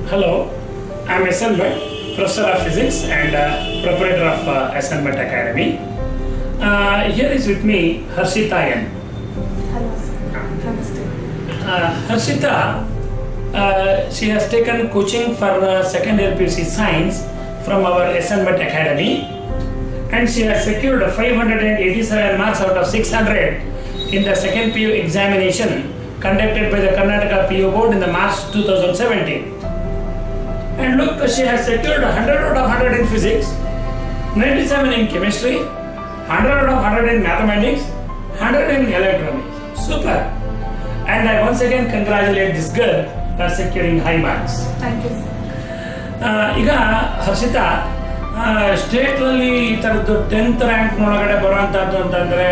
Hello, I'm SN Bhatt, Professor of Physics and proprietor of SN Bhatt Academy. Here is with me Harshita N. Hello, sir. Namaste. Harshita, she has taken coaching for second year PUC Science from our SN Bhatt Academy, and she has secured 587 marks out of 600 in the second PU examination conducted by the Karnataka PU Board in the March 2017. And look, she has secured 100 out of 100 in physics, 97 in chemistry, 100 out of 100 in mathematics, 100 in electronics. Super! And I once again congratulate this girl for securing high marks. Thank you. ಈಗ ಹರ್ಷಿತಾ, ಸ್ಟೇಟ್ನಲ್ಲಿ ಈ ಥರದ್ದು 10th rank ಒಳಗಡೆ ಬರುವಂಥದ್ದು ಅಂತಂದರೆ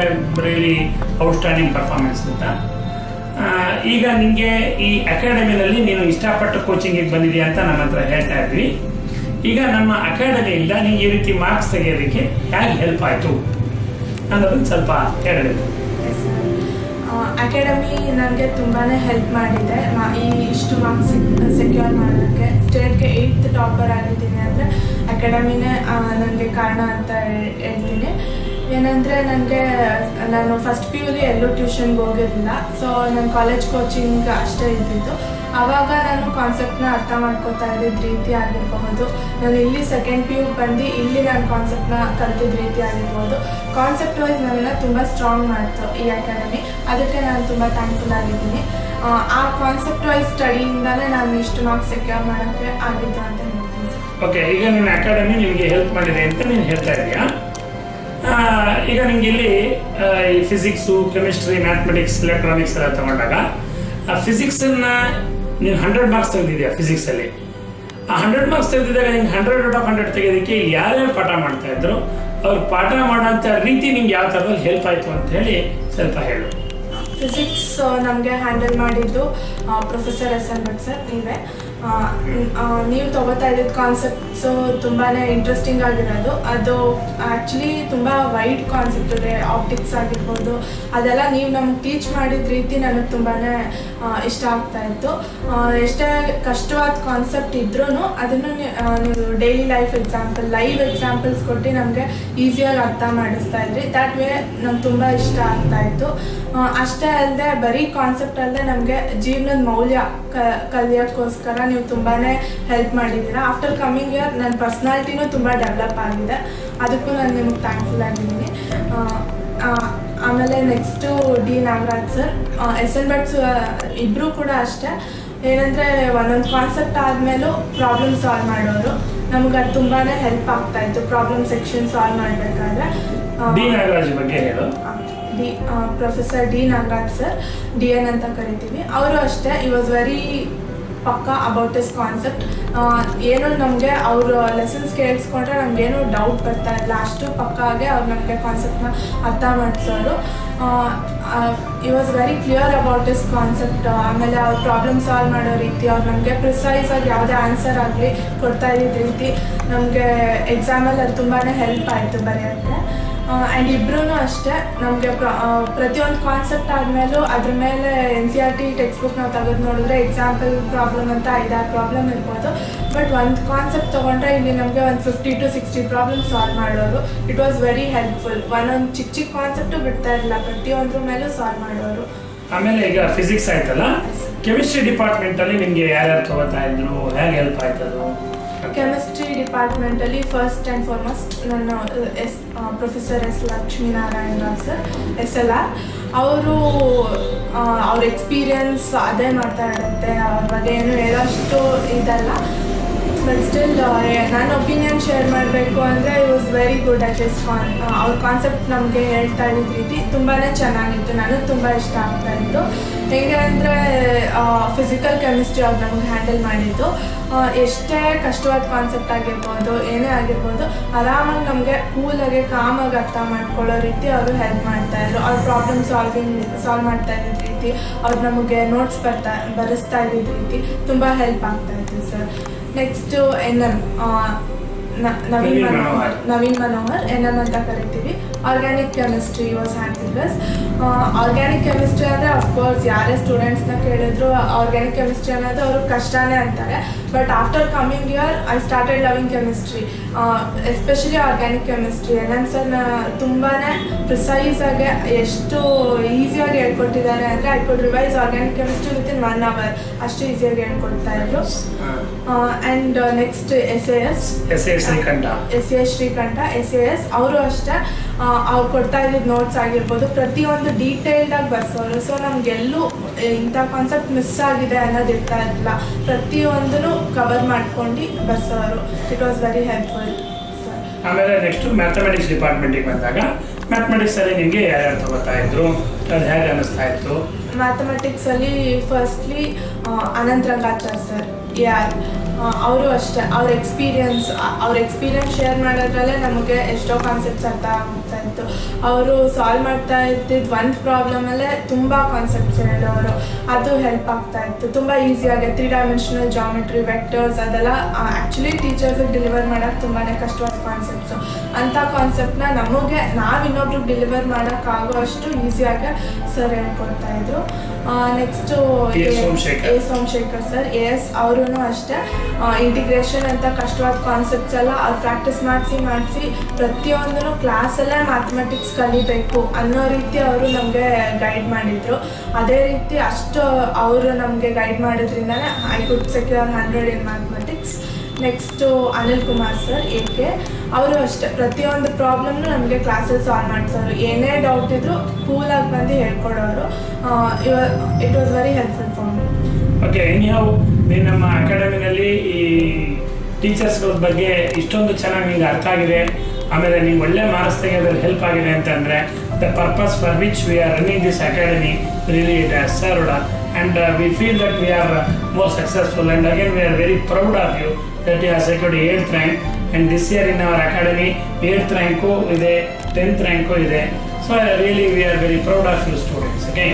really outstanding performance ಅಂತ. ಈಗ ನಿಮಗೆ ಈ ಅಕಾಡೆಮಿನಲ್ಲಿ ನೀನು ಇಷ್ಟಪಟ್ಟು ಕೋಚಿಂಗಿಗೆ ಬಂದಿದೆಯಾ ಅಂತ ನಮ್ಮ ಹತ್ರ ಹೇಳ್ತಾ ಇದ್ವಿ. ಈಗ ನಮ್ಮ ಅಕಾಡೆಮಿಯಿಂದ ನಿಮಗೆ ಈ ರೀತಿ ಮಾರ್ಕ್ಸ್ ತೆಗೆಯೋದಕ್ಕೆ ಹೇಗೆ ಹೆಲ್ಪ್ ಆಯಿತು ಅನ್ನೋದನ್ನು ಸ್ವಲ್ಪ ಹೇಳಬೇಕು. ಅಕಾಡೆಮಿ ನನಗೆ ತುಂಬಾ ಹೆಲ್ಪ್ ಮಾಡಿದೆ. ಇಷ್ಟು ಮಾರ್ಕ್ಸ್ ಸೆಕ್ಯೂರ್ ಮಾಡೋಕ್ಕೆ ಸ್ಟೇಟ್ಗೆ 8th ಟಾಪರ್ ಆಗಿದ್ದೀನಿ ಅಂದರೆ ಅಕಾಡೆಮಿನೇ ನನಗೆ ಕಾರಣ ಅಂತ ಹೇಳ್ತೀನಿ. ಏನಂದರೆ ನಾನು ಫಸ್ಟ್ PUಲಿ ಎಲ್ಲೂ ಟ್ಯೂಷನ್ಗೆ ಹೋಗಿರಲಿಲ್ಲ. ಸೊ ನನ್ನ ಕಾಲೇಜ್ ಕೋಚಿಂಗ್ ಅಷ್ಟೇ ಇದ್ದಿದ್ದು. ಆವಾಗ ನಾನು ಕಾನ್ಸೆಪ್ಟ್ನ ಅರ್ಥ ಮಾಡ್ಕೋತಾ ಇದ್ದಿದ್ದ ರೀತಿ ಆಗಿರ್ಬಹುದು, ನಾನು ಇಲ್ಲಿ ಸೆಕೆಂಡ್ PU ಬಂದು ಇಲ್ಲಿ ನಾನು ಕಾನ್ಸೆಪ್ಟ್ನ ಕಲ್ತಿದ್ದ ರೀತಿ ಆಗಿರ್ಬೋದು, ಕಾನ್ಸೆಪ್ಟ್ ವೈಸ್ ನನ್ನನ್ನು ತುಂಬ ಸ್ಟ್ರಾಂಗ್ ಮಾಡ್ತು ಈ ಅಕಾಡೆಮಿ. ಅದಕ್ಕೆ ನಾನು ತುಂಬ ಥ್ಯಾಂಕ್ಫುಲ್ ಆಗಿದ್ದೀನಿ. ಆ ಕಾನ್ಸೆಪ್ಟ್ ವೈಸ್ ಸ್ಟಡಿಯಿಂದಲೇ ನಾನು ಇಷ್ಟು ಮಾರ್ಕ್ಸ್ ಸೆಕ್ಯೂರ್ ಮಾಡೋಕ್ಕೆ ಆಗಿದ್ದು ಅಂತ ಹೇಳ್ತೀನಿ ಸರ್. ಓಕೆ, ಈಗ ನನ್ನ ಅಕಾಡೆಮಿ ನಿಮಗೆ ಹೆಲ್ಪ್ ಮಾಡಿದೆ ಅಂತ ನೀನು ಹೇಳ್ತಾ ಇದೀಯಾ. ಈಗ ನಿಮ್ಗೆ ಇಲ್ಲಿ ಈ ಫಿಸಿಕ್ಸು, ಕೆಮಿಸ್ಟ್ರಿ, ಮ್ಯಾಥಮೆಟಿಕ್ಸ್, ಎಲೆಕ್ಟ್ರಾನಿಕ್ಸ್ ಎಲ್ಲ ತಗೊಂಡಾಗ ಆ ಫಿಸಿಕ್ಸನ್ನು ನೀನು 100 ಮಾರ್ಕ್ಸ್ ತೆಗೆದಿದ್ಯಾ ಫಿಸಿಕ್ಸಲ್ಲಿ. ಆ 100 ಮಾರ್ಕ್ಸ್ ತೆಗೆದಿದ್ದಾಗ ನಿಮ್ಗೆ 100 out of 100 ತೆಗೆಯೋದಕ್ಕೆ ಇಲ್ಲಿ ಯಾರ್ಯಾರು ಪಾಠ ಮಾಡ್ತಾ ಇದ್ರು, ಅವ್ರು ಪಾಠ ಮಾಡೋಂಥ ರೀತಿ ನಿಮ್ಗೆ ಯಾವ ಥರದಲ್ಲಿ ಹೆಲ್ಪ್ ಆಯಿತು ಅಂತ ಹೇಳಿ ಸ್ವಲ್ಪ ಹೇಳು. ಫಿಸಿಕ್ಸ್ ನಮಗೆ ಹ್ಯಾಂಡಲ್ ಮಾಡಿದ್ದು ಪ್ರೊಫೆಸರ್ SN ಭಟ್ ಸರ್ ನೀವೇ. ನೀವು ತಗೋತಾ ಇದ್ದಿದ್ದು ಕಾನ್ಸೆಪ್ಟ್ಸು ತುಂಬಾ ಇಂಟ್ರೆಸ್ಟಿಂಗ್ ಆಗಿರೋದು. ಅದು ಆ್ಯಕ್ಚುಲಿ ತುಂಬ ವೈಡ್ ಕಾನ್ಸೆಪ್ಟ್ ಇದೆ. ಆಪ್ಟಿಕ್ಸ್ ಆಗಿರ್ಬೋದು, ಅದೆಲ್ಲ ನೀವು ನಮ್ಗೆ ಟೀಚ್ ಮಾಡಿದ ರೀತಿ ನನಗೆ ತುಂಬಾ ಇಷ್ಟ ಆಗ್ತಾಯಿತ್ತು. ಎಷ್ಟೇ ಕಷ್ಟವಾದ ಕಾನ್ಸೆಪ್ಟ್ ಇದ್ರೂ ಅದನ್ನು ನೀವು daily life example, live examples ಕೊಟ್ಟು ನಮಗೆ ಈಸಿಯಾಗಿ ಅರ್ಥ ಮಾಡಿಸ್ತಾ ಇದ್ರಿ. ದ್ಯಾಟ್ ವೇ ನಂಗೆ ತುಂಬ ಇಷ್ಟ ಆಗ್ತಾಯಿತ್ತು. ಅಷ್ಟೇ ಅಲ್ಲದೆ ಬರೀ ಕಾನ್ಸೆಪ್ಟ್ ಅಲ್ಲದೆ ನಮಗೆ ಜೀವನದ ಮೌಲ್ಯ ಕಲಿಯೋಕ್ಕೋಸ್ಕರ ನೀವು ತುಂಬಾ ಹೆಲ್ಪ್ ಮಾಡಿದ್ದೀರಾ. ಆಫ್ಟರ್ ಕಮ್ಮಿಂಗ್ ಇಯರ್ ನನ್ನ ಪರ್ಸ್ನಾಲಿಟಿನೂ ತುಂಬ ಡೆವಲಪ್ ಆಗಿದೆ. ಅದಕ್ಕೂ ನಾನು ನಿಮಗೆ ಥ್ಯಾಂಕ್ಫುಲ್ ಆಗಿದ್ದೀನಿ. ಆಮೇಲೆ next D Nagaraj sir, SN Bhat ಇಬ್ಬರೂ ಕೂಡ ಅಷ್ಟೇ. ಏನಂದರೆ ಒಂದೊಂದು ಕಾನ್ಸೆಪ್ಟ್ ಆದಮೇಲೂ ಪ್ರಾಬ್ಲಮ್ ಸಾಲ್ವ್ ಮಾಡೋರು. ನಮ್ಗೆ ಅದು ತುಂಬಾ ಹೆಲ್ಪ್ ಆಗ್ತಾಯಿತ್ತು ಪ್ರಾಬ್ಲಮ್ ಸೆಕ್ಷನ್ ಸಾಲ್ವ್ ಮಾಡಬೇಕಾದ್ರೆ. Professor D Nagaraj sir, DN ಅಂತ ಕರಿತೀವಿ. ಅವರು ಅಷ್ಟೇ, ಈ ವಾಸ್ ವೆರಿ ಪಕ್ಕಾ ಅಬೌಟ್ ದಿಸ್ ಕಾನ್ಸೆಪ್ಟ್. ಏನು ನಮಗೆ ಅವರು ಲೆಸನ್ಸ್ ಕೇಳಿಸ್ಕೊಂಡ್ರೆ ನಮಗೇನು ಡೌಟ್ ಬರ್ತಾ ಇಲ್ಲ, ಅಷ್ಟು ಪಕ್ಕಾಗೆ ಅವ್ರು ನಮಗೆ ಕಾನ್ಸೆಪ್ಟ್ನ ಅರ್ಥ ಮಾಡಿಸೋರು. ಈ was very clear about this concept. ಆಮೇಲೆ ಅವ್ರು ಪ್ರಾಬ್ಲಮ್ ಸಾಲ್ವ್ ಮಾಡೋ ರೀತಿ, ಅವ್ರು ನಮಗೆ ಪ್ರಿಸೈಸಾಗಿ ಯಾವುದೇ ಆನ್ಸರ್ ಆಗಲಿ ಕೊಡ್ತಾ ಇದ್ದ ರೀತಿ ನಮಗೆ ಎಕ್ಸಾಮಲ್ಲಿ ಅದು ತುಂಬಾ ಹೆಲ್ಪ್ ಆಯಿತು ಬರೆಯೋಕ್ಕೆ. ಆ್ಯಂಡ್ ಇಬ್ಬರೂ ಅಷ್ಟೇ, ನಮಗೆ ಪ್ರತಿಯೊಂದು ಕಾನ್ಸೆಪ್ಟ್ ಆದಮೇಲೂ ಅದ್ರ ಮೇಲೆ NCERT ಟೆಕ್ಸ್ಟ್ ಬುಕ್ ನಾವು ತೆಗೆದು ನೋಡಿದ್ರೆ ಎಕ್ಸಾಂಪಲ್ ಪ್ರಾಬ್ಲಮ್ ಅಂತ 5-6 ಪ್ರಾಬ್ಲಮ್ ಇರ್ಬೋದು. ಬಟ್ ಒಂದು ಕಾನ್ಸೆಪ್ಟ್ ತೊಗೊಂಡ್ರೆ ಇಲ್ಲಿ ನಮಗೆ ಒಂದು 50 to 60 ಪ್ರಾಬ್ಲಮ್ ಸಾಲ್ವ್ ಮಾಡೋರು. It was very helpful. ಒಂದೊಂದು ಚಿಕ್ಕ ಕಾನ್ಸೆಪ್ಟು ಬಿಡ್ತಾ ಇರಲಿಲ್ಲ, ಪ್ರತಿಯೊಂದ್ರ ಮೇಲೂ ಸಾಲ್ವ್ ಮಾಡೋರು. ಆಮೇಲೆ ಈಗ ಫಿಸಿಕ್ಸ್ ಆಯ್ತಲ್ಲ, ಕೆಮಿಸ್ಟ್ರಿ ಡಿಪಾರ್ಟ್ಮೆಂಟಲ್ಲಿ ನಿಮಗೆ ಯಾರ್ಯಾರು ತಗೋತಾ ಇದ್ರು, ಹೇಗೆ ಹೆಲ್ಪ್ ಆಯ್ತದು? ಕೆಮಿಸ್ಟ್ರಿ ಡಿಪಾರ್ಟ್ಮೆಂಟಲ್ಲಿ ಫಸ್ಟ್ ಆ್ಯಂಡ್ ಫಾರ್ಮೋಸ್ಟ್ ನನ್ನ professor S. Lakshminarayana Rao sir, SLR. ಅವ್ರ ಎಕ್ಸ್ಪೀರಿಯನ್ಸ್ ಅದೇ ಮಾತಾಡುತ್ತೆ, ಅವ್ರ ಬಗ್ಗೆ ಏನು ಹೇಳೋಷ್ಟು ಇದಲ್ಲ. ಬಟ್ ಸ್ಟಿಲ್ ನನ್ನ ಒಪಿನಿಯನ್ ಶೇರ್ ಮಾಡಬೇಕು ಅಂದರೆ it was very good at this ಅವ್ರ ಕಾನ್ಸೆಪ್ಟ್ ನಮಗೆ ಹೇಳ್ತಾ ಇದ್ದ ರೀತಿ ತುಂಬಾ ಚೆನ್ನಾಗಿತ್ತು. ನನಗೆ ತುಂಬ ಇಷ್ಟ ಆಗ್ತಾಯಿತ್ತು. ಹೇಗೆ ಅಂದರೆ ಫಿಸಿಕಲ್ ಕೆಮಿಸ್ಟ್ರಿ ಅವ್ರು ನಮಗೆ ಹ್ಯಾಂಡಲ್ ಮಾಡಿದ್ದು. ಎಷ್ಟೇ ಕಷ್ಟವಾದ ಕಾನ್ಸೆಪ್ಟ್ ಆಗಿರ್ಬೋದು, ಏನೇ ಆಗಿರ್ಬೋದು, ಆರಾಮಾಗಿ ನಮಗೆ ಕೂಲಾಗಿ ಕಾಮಾಗಿ ಅರ್ಥ ಮಾಡ್ಕೊಳ್ಳೋ ರೀತಿ ಅವರು ಹೆಲ್ಪ್ ಮಾಡ್ತಾಯಿದ್ರು. ಅವ್ರ ಪ್ರಾಬ್ಲಮ್ ಸಾಲ್ವ್ ಮಾಡ್ತಾ ಇದ್ದ ರೀತಿ, ಅವ್ರು ನಮಗೆ ನೋಟ್ಸ್ ಬರೆಸ್ತಾ ಇದ್ದಿದ್ದ ರೀತಿ ತುಂಬ ಹೆಲ್ಪ್ ಆಗ್ತಾಯಿತ್ತು sir. Next NM Naveen Manohar NM ಅಂತ ಕರಿತೀವಿ. Organic chemistry was handling us. Organic chemistry ಅಂದರೆ ಅಫ್ಕೋರ್ಸ್ ಯಾರೇ ಸ್ಟೂಡೆಂಟ್ಸ್ನ ಕೇಳಿದ್ರು ಆರ್ಗ್ಯಾನಿಕ್ ಕೆಮಿಸ್ಟ್ರಿ ಅನ್ನೋದು ಅವರು ಕಷ್ಟನೇ ಅಂತಾರೆ. But after coming year I started loving chemistry, especially organic chemistry. ಏನಂತ ಸರ್ ತುಂಬಾ ಪ್ರಿಸೈಸಾಗಿ ಎಷ್ಟು ಈಸಿಯಾಗಿ ಹೇಳ್ಕೊಟ್ಟಿದ್ದಾರೆ ಅಂದರೆ I could revise organic chemistry within 1 hour, ಅಷ್ಟು ಈಸಿಯಾಗಿ ಹೇಳ್ಕೊಡ್ತಾ ಇದ್ರು. And next S A S Srikantha ಅವರು ಅಷ್ಟೇ ಅವ್ರು ಕೊಡ್ತಾ ಇದ್ದಿದ್ದು ನೋಟ್ಸ್ ಆಗಿರ್ಬೋದು ಪ್ರತಿಯೊಂದು ಡೀಟೇಲ್ಡಾಗಿ ಬರ್ಸೋರು. ಸೊ ನಮಗೆಲ್ಲೂ ಇಂಥ ಕಾನ್ಸೆಪ್ಟ್ ಮಿಸ್ ಆಗಿದೆ ಅನ್ನೋದು ಇರ್ತಾ ಇರಲಿಲ್ಲ, ಪ್ರತಿಯೊಂದನ್ನು ಕವರ್ ಮಾಡ್ಕೊಂಡು ಬರ್ಸೋರು. It was very helpful sir. ಆಮೇಲೆ ನೆಕ್ಸ್ಟ್ ಮ್ಯಾಥಮೆಟಿಕ್ಸ್ ಡಿಪಾರ್ಟ್ಮೆಂಟಿಗೆ ಬಂದಾಗ ಮ್ಯಾಥಮೆಟಿಕ್ಸಲ್ಲಿ ನಿಮಗೆ ಯಾರ್ಯಾರು ತಗೋತಾ ಇದ್ರು, ಅದು ಹೇಗೆ ಅನ್ನಿಸ್ತಾ ಇತ್ತು? ಮ್ಯಾಥಮೆಟಿಕ್ಸಲ್ಲಿ ಫಸ್ಟ್ಲಿ ಅನಂತ್ ರಂಗಾಚಾರ್ ಸರ್ ಅವರು ಅಷ್ಟೇ ಅವ್ರ ಎಕ್ಸ್ಪೀರಿಯನ್ಸ್ ಶೇರ್ ಮಾಡೋದ್ರಲ್ಲೇ ನಮಗೆ ಎಷ್ಟೋ ಕಾನ್ಸೆಪ್ಟ್ಸ್ ಅರ್ಥ ಆಗ್ತಾ ಇತ್ತು. ಅವರು ಸಾಲ್ವ್ ಮಾಡ್ತಾ ಇದ್ದಿದ್ದು ಒಂದು ಪ್ರಾಬ್ಲಮಲ್ಲೇ ತುಂಬ ಕಾನ್ಸೆಪ್ಟ್ಸ್ ಹೇಳೋರು, ಅದು ಹೆಲ್ಪ್ ಆಗ್ತಾ ಇತ್ತು ತುಂಬ ಈಸಿಯಾಗಿ. 3 ಡೈಮೆನ್ಷನಲ್ ಜಾಮೆಟ್ರಿ, ವೆಕ್ಟರ್ಸ್ ಅದೆಲ್ಲ ಆ್ಯಕ್ಚುಲಿ ಟೀಚರ್ಸಿಗೆ ಡೆಲಿವರ್ ಮಾಡೋಕ್ಕೆ ತುಂಬಾ ಕಷ್ಟವಾದ ಕಾನ್ಸೆಪ್ಟ್ಸು. ಅಂಥ ಕಾನ್ಸೆಪ್ಟನ್ನ ನಾವು ಇನ್ನೊಬ್ರಿಗೆ ಡೆಲಿವರ್ ಮಾಡೋಕ್ಕಾಗೋ ಅಷ್ಟು ಈಸಿಯಾಗಿ ಸರ್ ಹೇಳ್ಕೊಡ್ತಾಯಿದ್ರು. ನೆಕ್ಸ್ಟು ಎ ಸೋಮಶೇಖರ್ ಸರ್ ಅವರು ಅಷ್ಟೇ ಇಂಟಿಗ್ರೇಷನ್ ಅಂತ ಕಷ್ಟವಾದ ಕಾನ್ಸೆಪ್ಟ್ಸ್ ಎಲ್ಲ ಅವ್ರು ಪ್ರಾಕ್ಟೀಸ್ ಮಾಡಿಸಿ ಪ್ರತಿಯೊಂದೂ ಕ್ಲಾಸಲ್ಲೇ ಮ್ಯಾಥಮೆಟಿಕ್ಸ್ ಕಲಿಬೇಕು ಅನ್ನೋ ರೀತಿ ಅವರು ನಮಗೆ ಗೈಡ್ ಮಾಡಿದರು. ಅದೇ ರೀತಿ ಅಷ್ಟು ಅವರು ನಮಗೆ ಗೈಡ್ ಮಾಡೋದ್ರಿಂದನೇ I could secure 100 in mathematics. Next Anil Kumar sir ಅವರು ಅಷ್ಟೇ ಪ್ರತಿಯೊಂದು ಪ್ರಾಬ್ಲಮ್ನು ನಮಗೆ ಕ್ಲಾಸಲ್ಲಿ ಸಾಲ್ವ್ ಮಾಡಿಸೋರು, ಏನೇ ಡೌಟ್ ಇದ್ದರೂ ಕೂಲಾಗಿ ಬಂದು ಹೇಳ್ಕೊಡೋರು. It was very helpful for me. Okay, ನೀವು ನಮ್ಮ ಅಕಾಡೆಮಿನಲ್ಲಿ ಈ ಟೀಚರ್ಸ್ಗಳ ಬಗ್ಗೆ ಇಷ್ಟೊಂದು ಚೆನ್ನಾಗಿ ನಿಮ್ಗೆ ಅರ್ಥ ಆಗಿದೆ, ಆಮೇಲೆ ನೀವು ಒಳ್ಳೆ ಮಾರ್ಕ್ಸ್ ತೆಗೆಯೋದ್ರಲ್ಲಿ ಹೆಲ್ಪ್ ಆಗಿದೆ ಅಂತಂದರೆ the purpose for which we are running this academy really it has served and we feel that we are more successful, and again we are very proud of you that you have secured 8th rank, and this year in our academy 8th rank ide, 10th rank ide. So really we are very proud of you students. Okay.